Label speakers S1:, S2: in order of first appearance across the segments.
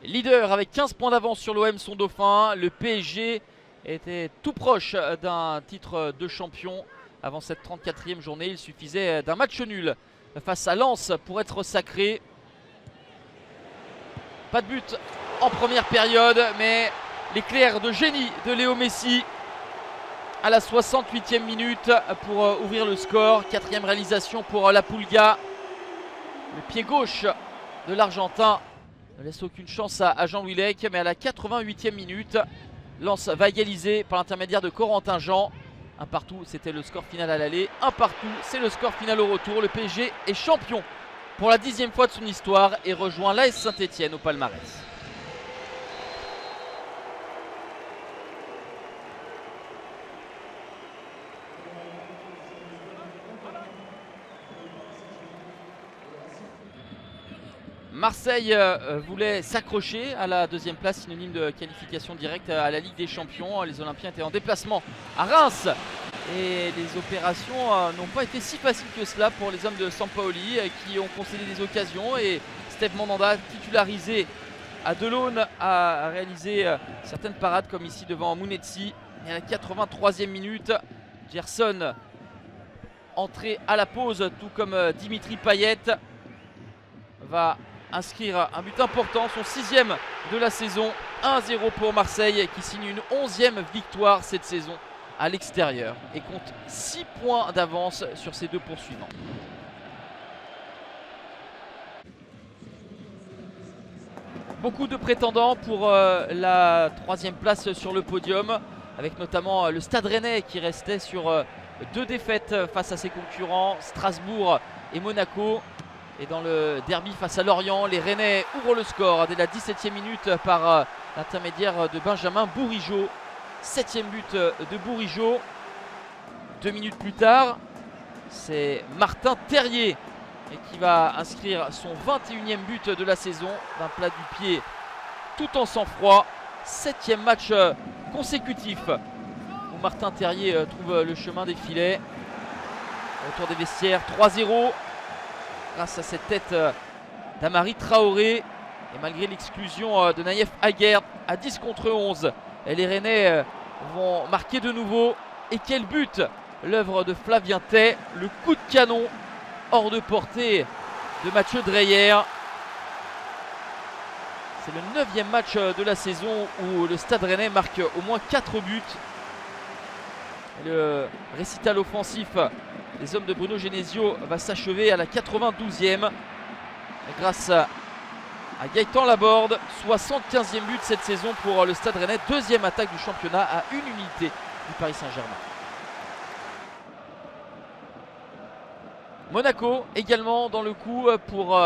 S1: leader avec 15 points d'avance sur l'OM, son dauphin. Le PSG était tout proche d'un titre de champion avant cette 34e journée. Il suffisait d'un match nul face à Lens pour être sacré. Pas de but en première période, mais l'éclair de génie de Léo Messi à la 68e minute pour ouvrir le score. Quatrième réalisation pour la Pulga. Le pied gauche de l'Argentin ne laisse aucune chance à Jean-Louis Lec, mais à la 88e minute, Lens va égaliser par l'intermédiaire de Corentin Jean. Un partout, c'était le score final à l'aller. Un partout, c'est le score final au retour. Le PSG est champion pour la 10e fois de son histoire et rejoint l'AS Saint-Etienne au palmarès. Marseille voulait s'accrocher à la deuxième place, synonyme de qualification directe à la Ligue des Champions. Les Olympiens étaient en déplacement à Reims et les opérations n'ont pas été si faciles que cela pour les hommes de Sampaoli qui ont concédé des occasions, et Steve Mandanda, titularisé à Delaune, a réalisé certaines parades comme ici devant Mounetzi. Et à la 83e minute, Gerson entré à la pause, tout comme Dimitri Payet, va inscrire un but important, son 6e de la saison. 1-0 pour Marseille qui signe une 11e victoire cette saison à l'extérieur et compte 6 points d'avance sur ses deux poursuivants. Beaucoup de prétendants pour la 3e place sur le podium, avec notamment le Stade Rennais qui restait sur 2 défaites face à ses concurrents, Strasbourg et Monaco. Et dans le derby face à Lorient, les Rennais ouvrent le score dès la 17e minute par l'intermédiaire de Benjamin Bourigeaud. 7e but de Bourigeaud. 2 minutes plus tard, c'est Martin Terrier qui va inscrire son 21e but de la saison d'un plat du pied tout en sang-froid. 7e match consécutif où Martin Terrier trouve le chemin des filets. Retour des vestiaires, 3-0. Grâce à cette tête d'Amari Traoré. Et malgré l'exclusion de Naïef Aguerd à 10 contre 11, les Rennais vont marquer de nouveau. Et quel but! L'œuvre de Flavien Tay. Le coup de canon hors de portée de Mathieu Dreyer. C'est le 9e match de la saison où le Stade Rennais marque au moins 4 buts. Et le récital offensif des hommes de Bruno Genesio va s'achever à la 92e grâce à Gaëtan Laborde. 75e but cette saison pour le Stade Rennais. 2e attaque du championnat à une unité du Paris Saint-Germain. Monaco également dans le coup pour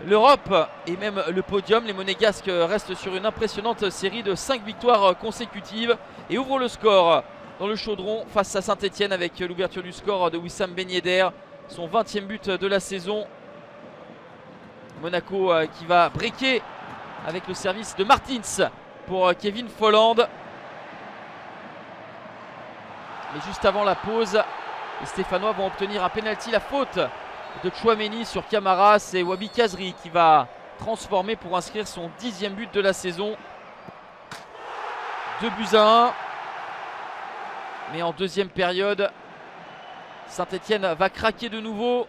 S1: l'Europe et même le podium. Les Monégasques restent sur une impressionnante série de 5 victoires consécutives et ouvrent le score dans le chaudron face à Saint-Etienne avec l'ouverture du score de Wissam Ben Yedder, son 20e but de la saison. Monaco qui va breaker avec le service de Martins pour Kevin Folland. Mais juste avant la pause, les Stéphanois vont obtenir un penalty, la faute de Tchouaméni sur Camara. C'est Wabi Kazri qui va transformer pour inscrire son 10e but de la saison. 2-1. Mais en deuxième période, Saint-Etienne va craquer de nouveau.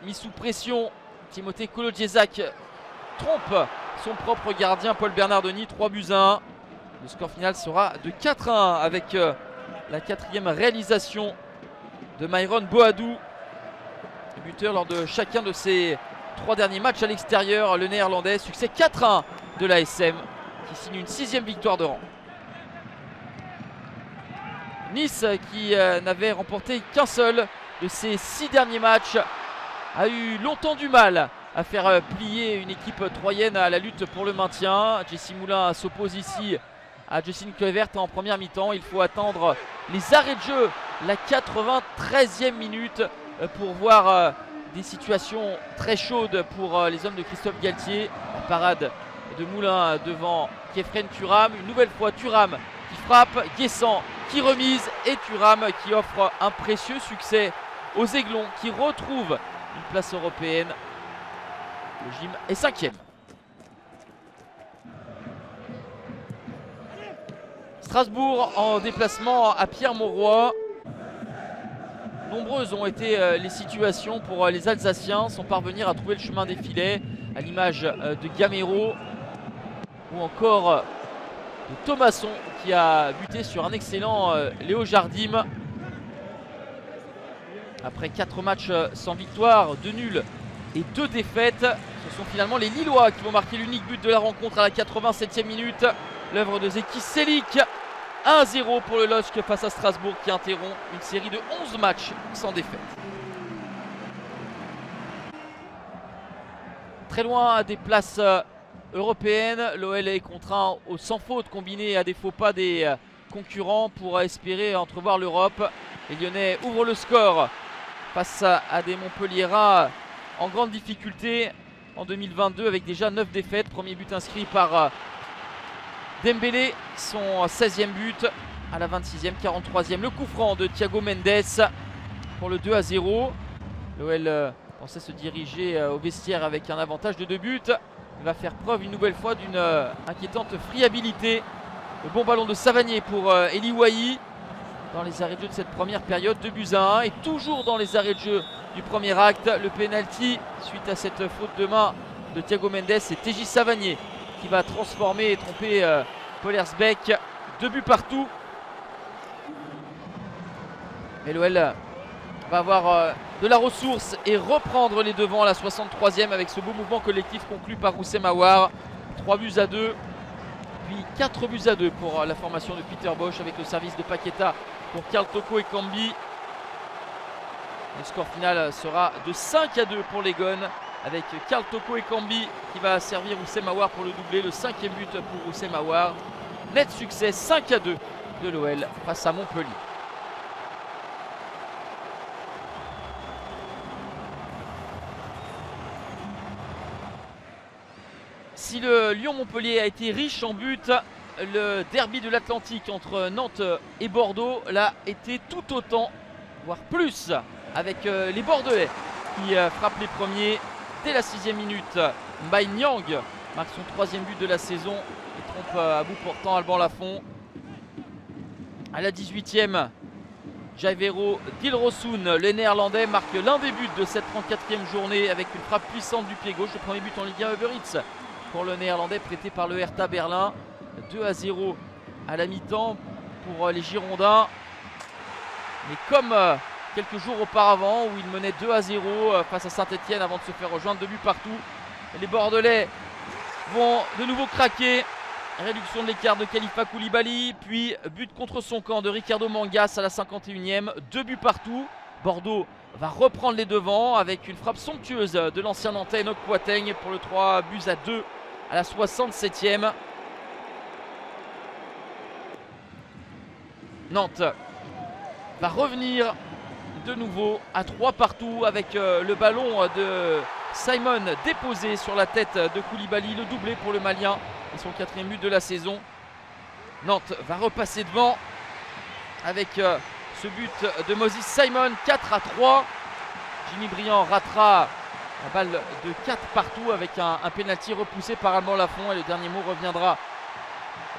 S1: Mis sous pression, Timothée Kolodziejczak trompe son propre gardien Paul Bernardoni. 3-1. Le score final sera de 4-1 avec la 4e réalisation de Myron Boadou, buteur lors de chacun de ses 3 derniers matchs à l'extérieur. Le néerlandais, succès 4-1 de l'ASM qui signe une 6e victoire de rang. Nice, qui n'avait remporté qu'un seul de ses 6 derniers matchs, a eu longtemps du mal à faire plier une équipe troyenne à la lutte pour le maintien. Jesse Moulin s'oppose ici à Justin Kluivert en première mi-temps. Il faut attendre les arrêts de jeu, la 93e minute, pour voir des situations très chaudes pour les hommes de Christophe Galtier. La parade de Moulin devant Khéphren Thuram. Une nouvelle fois Thuram qui frappe, Guessant qui remise et Thuram qui offre un précieux succès aux Aiglons qui retrouvent une place européenne. Le gym est 5e. Strasbourg en déplacement à Pierre-Mauroy. Nombreuses ont été les situations pour les Alsaciens sans parvenir à trouver le chemin des filets, à l'image de Gamero ou encore de Thomasson qui a buté sur un excellent Léo Jardim. Après 4 matchs sans victoire, 2 nuls et 2 défaites, ce sont finalement les Lillois qui vont marquer l'unique but de la rencontre à la 87e minute. L'œuvre de Zeki Selik. 1-0 pour le LOSC face à Strasbourg qui interrompt une série de 11 matchs sans défaite. Très loin des places européennes, l'OL est contraint au sans faute combiné à des faux pas des concurrents pour espérer entrevoir l'Europe. Les Lyonnais ouvrent le score face à des Montpelliérains en grande difficulté en 2022 avec déjà 9 défaites. Premier but inscrit par Dembélé, son 16e but à la 26e, 43e. Le coup franc de Thiago Mendes pour le 2-0. L'OL pensait se diriger au vestiaire avec un avantage de 2 buts. Il va faire preuve une nouvelle fois d'une inquiétante friabilité. Le bon ballon de Savanier pour Eli Wahi dans les arrêts de jeu de cette première période. 2-1 et toujours dans les arrêts de jeu du premier acte. Le penalty suite à cette faute de main de Thiago Mendes et TJ Savanier qui va transformer et tromper Polersbeck. 2 buts partout. Et l'OL va avoir de la ressource et reprendre les devants à la 63e avec ce beau mouvement collectif conclu par Oussem Aouar. 3-2, puis 4-2 pour la formation de Peter Bosz avec le service de Paqueta pour Karl Toko et Kambi. Le score final sera de 5-2 pour les Gones avec Karl Toko et Kambi qui va servir Oussem Aouar pour le doubler. Le 5e but pour Oussem Aouar. Net succès 5-2 de l'OL face à Montpellier. Si le Lyon-Montpellier a été riche en buts, le derby de l'Atlantique entre Nantes et Bordeaux l'a été tout autant, voire plus, avec les Bordelais qui frappent les premiers dès la 6e minute. Mbaye Niang marque son 3e but de la saison et trompe à bout portant Alban Lafont. À la 18e, Jaivero Dilrosun, le néerlandais, marque l'un des buts de cette 34e journée avec une frappe puissante du pied gauche. Le premier but en Ligue 1 Uber Eats pour le néerlandais prêté par le Hertha Berlin. 2-0 à la mi-temps pour les Girondins. Mais comme quelques jours auparavant où il menait 2-0 face à Saint-Etienne avant de se faire rejoindre, 2 buts partout. Les Bordelais vont de nouveau craquer. Réduction de l'écart de Khalifa Koulibaly, puis but contre son camp de Ricardo Mangas à la 51e. 2 buts partout. Bordeaux va reprendre les devants avec une frappe somptueuse de l'ancien Nantais Enoch Poiteng pour le 3-2 à la 67e. Nantes va revenir de nouveau à 3 partout avec le ballon de Simon déposé sur la tête de Koulibaly. Le doublé pour le Malien et son 4e but de la saison. Nantes va repasser devant avec ce but de Moses Simon. 4-3. Jimmy Briand ratera la balle de 4 partout avec un pénalty repoussé par Alban Lafont. Et le dernier mot reviendra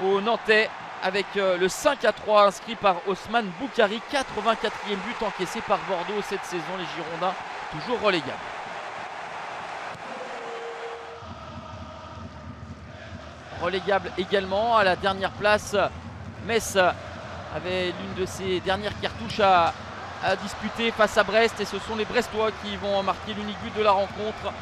S1: aux Nantais avec le 5-3 inscrit par Osman Boukari. 84e but encaissé par Bordeaux cette saison. Les Girondins toujours relégables. Relégable également à la dernière place. Metz avait l'une de ses dernières cartouches à disputer face à Brest. Et ce sont les Brestois qui vont marquer l'unique but de la rencontre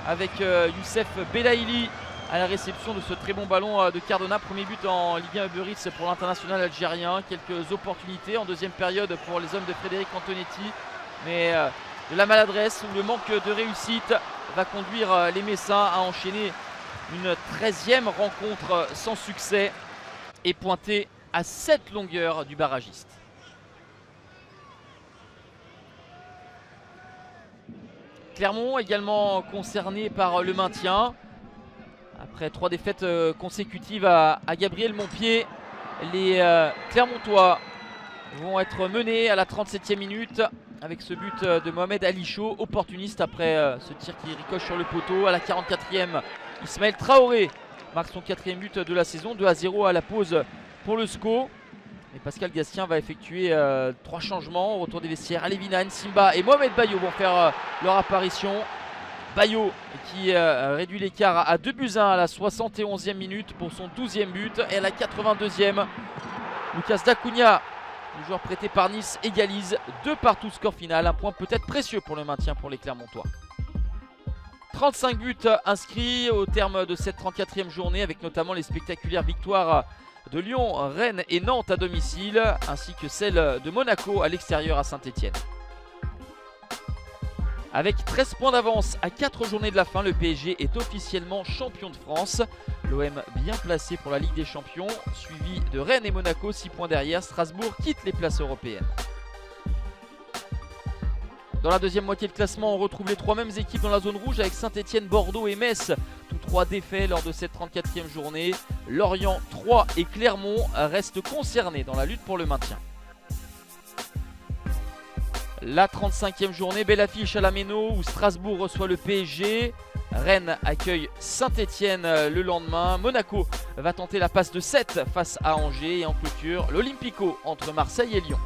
S1: avec Youssef Belaïli à la réception de ce très bon ballon de Cardona. Premier but en Ligue 1 Uber Eats pour l'international algérien. Quelques opportunités en deuxième période pour les hommes de Frédéric Antonetti. Mais de la maladresse ou le manque de réussite va conduire les Messins à enchaîner une 13e rencontre sans succès et pointer à 7 longueurs du barragiste. Clermont également concerné par le maintien. Après 3 défaites consécutives à Gabriel Montpied, les Clermontois vont être menés à la 37e minute avec ce but de Mohamed Ali Chaud, opportuniste après ce tir qui ricoche sur le poteau. À la 44e, Ismaël Traoré marque son 4e but de la saison. 2-0 à la pause pour le SCO. Et Pascal Gastien va effectuer 3 changements au retour des vestiaires. Alevina, Nsimba et Mohamed Bayo vont faire leur apparition. Bayo qui réduit l'écart à 2-1 à la 71e minute pour son 12e but. Et à la 82e, Lucas Dacunia, le joueur prêté par Nice, égalise 2-2 score final. Un point peut-être précieux pour le maintien pour les Clermontois. 35 buts inscrits au terme de cette 34e journée, avec notamment les spectaculaires victoires de Lyon, Rennes et Nantes à domicile, ainsi que celle de Monaco à l'extérieur à Saint-Etienne. Avec 13 points d'avance à 4 journées de la fin, le PSG est officiellement champion de France. L'OM bien placé pour la Ligue des Champions, suivi de Rennes et Monaco, 6 points derrière. Strasbourg quitte les places européennes. Dans la deuxième moitié de classement, on retrouve les 3 mêmes équipes dans la zone rouge avec Saint-Etienne, Bordeaux et Metz. Tous 3 défaits lors de cette 34e journée. Lorient, Troyes et Clermont restent concernés dans la lutte pour le maintien. La 35e journée, belle affiche à la Méno où Strasbourg reçoit le PSG. Rennes accueille Saint-Etienne le lendemain. Monaco va tenter la passe de 7 face à Angers. Et en clôture, l'Olympico entre Marseille et Lyon.